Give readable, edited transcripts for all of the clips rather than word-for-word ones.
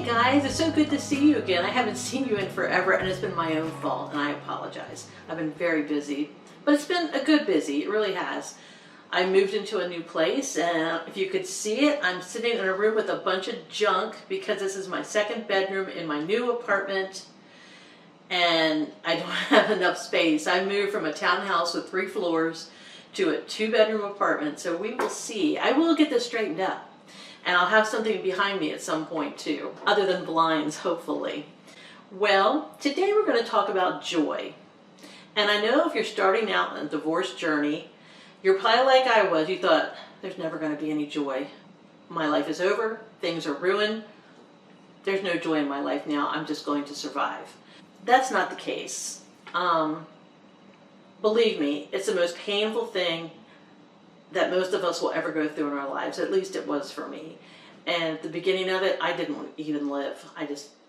guys, it's so good to see you again. I haven't seen you in forever and it's been my own fault and I apologize. I've been very busy, but it's been a good busy, it really has. I moved into a new place and if you could see it, I'm sitting in a room with a bunch of junk because this is my second bedroom in my new apartment and I don't have enough space. I moved from a townhouse with 3 floors to a 2-bedroom apartment, so we will see. I will get this straightened up. And I'll have something behind me at some point too, other than blinds, hopefully. Well, today we're going to talk about joy. And I know if you're starting out on a divorce journey, you're probably like I was. You thought, there's never going to be any joy. My life is over. Things are ruined. There's no joy in my life now. I'm just going to survive. That's not the case. Believe me, it's the most painful thing that most of us will ever go through in our lives. At least it was for me. And at the beginning of it, I didn't even live.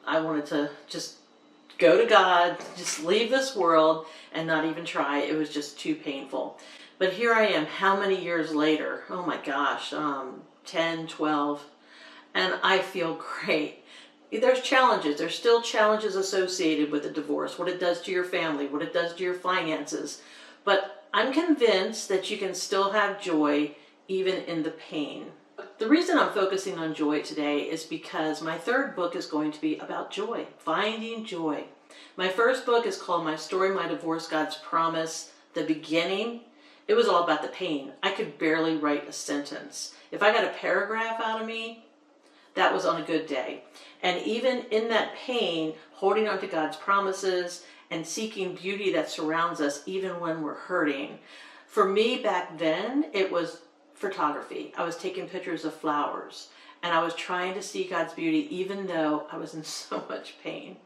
I wanted to just go to God, just leave this world and not even try. It was just too painful. But here I am, how many years later? Oh my gosh, 10, 12, and I feel great. There's challenges. There's still challenges associated with a divorce, what it does to your family, what it does to your finances. But I'm convinced that you can still have joy even in the pain. The reason I'm focusing on joy today is because my 3rd book is going to be about joy, finding joy. My first book is called My Story, My Divorce, God's Promise, The Beginning. It was all about the pain. I could barely write a sentence. If I got a paragraph out of me, that was on a good day. And even in that pain, holding on to God's promises and seeking beauty that surrounds us even when we're hurting. For me back then, it was photography. I was taking pictures of flowers and I was trying to see God's beauty even though I was in so much pain.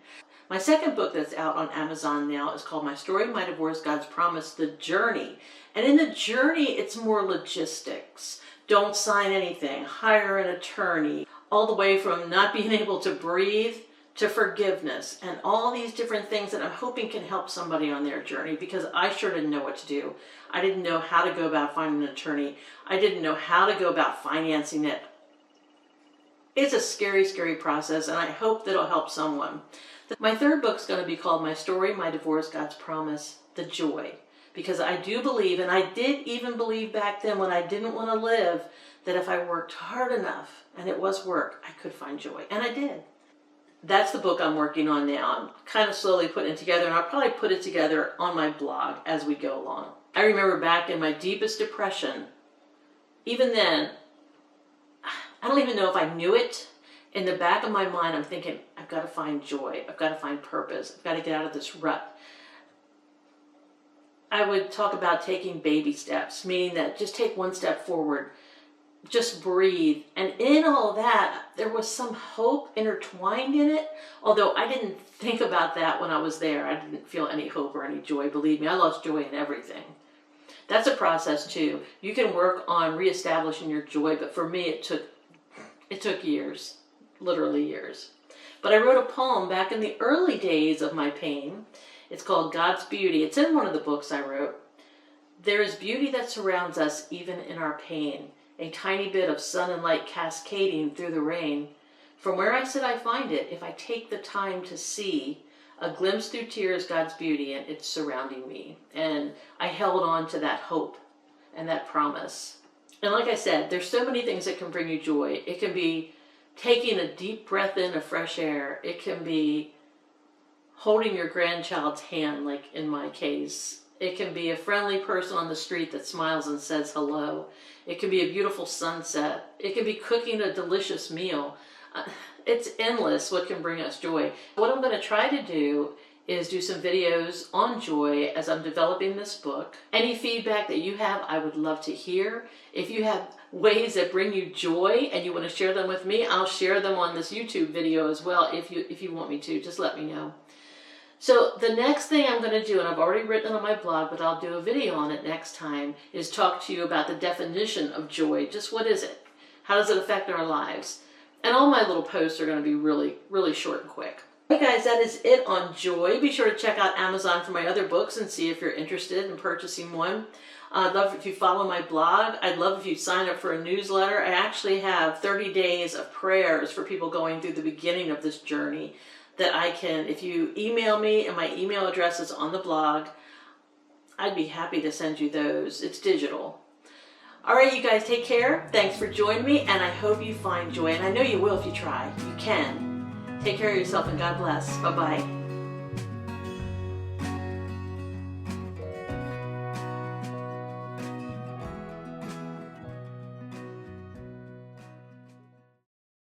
My 2nd book that's out on Amazon now is called My Story, My Divorce, God's Promise, The Journey. And in the journey, it's more logistics. Don't sign anything, hire an attorney, all the way from not being able to breathe to forgiveness and all these different things that I'm hoping can help somebody on their journey, because I sure didn't know what to do. I didn't know how to go about finding an attorney. I didn't know how to go about financing it. It's a scary, scary process, and I hope that it'll help someone. My 3rd book is going to be called My Story, My Divorce, God's Promise, The Joy. Because I do believe, and I did even believe back then when I didn't want to live, that if I worked hard enough, and it was work, I could find joy. And I did. That's the book I'm working on now. I'm kind of slowly putting it together, and I'll probably put it together on my blog as we go along. I remember back in my deepest depression, even then, I don't even know if I knew it. In the back of my mind, I'm thinking, I've got to find joy. I've got to find purpose. I've got to get out of this rut. I would talk about taking baby steps, meaning that just take 1 step forward. Just breathe. And in all that, there was some hope intertwined in it. Although I didn't think about that when I was there. I didn't feel any hope or any joy. Believe me, I lost joy in everything. That's a process too. You can work on reestablishing your joy, but for me it took years, literally years. But I wrote a poem back in the early days of my pain. It's called God's Beauty. It's in one of the books I wrote. There is beauty that surrounds us even in our pain. A tiny bit of sun and light cascading through the rain. From where I sit I find it, if I take the time to see, a glimpse through tears, God's beauty, and it's surrounding me. And I held on to that hope and that promise. And like I said, there's so many things that can bring you joy. It can be taking a deep breath in of fresh air. It can be holding your grandchild's hand, like in my case. It can be a friendly person on the street that smiles and says hello. It can be a beautiful sunset. It can be cooking a delicious meal. It's endless what can bring us joy. What I'm going to try to do is do some videos on joy as I'm developing this book. Any feedback that you have, I would love to hear. If you have ways that bring you joy and you want to share them with me, I'll share them on this YouTube video as well. If you want me to, just let me know. So the next thing I'm going to do, and I've already written it on my blog, but I'll do a video on it next time, is talk to you about the definition of joy. Just what is it? How does it affect our lives? And all my little posts are going to be really, really short and quick. Hey guys, that is it on Joy. Be sure to check out Amazon for my other books and see if you're interested in purchasing one. I'd love if you follow my blog. I'd love if you sign up for a newsletter. I actually have 30 days of prayers for people going through the beginning of this journey that I can, if you email me, and my email address is on the blog, I'd be happy to send you those. It's digital. All right, you guys, take care. Thanks for joining me, and I hope you find joy. And I know you will if you try. You can. Take care of yourself, and God bless. Bye-bye.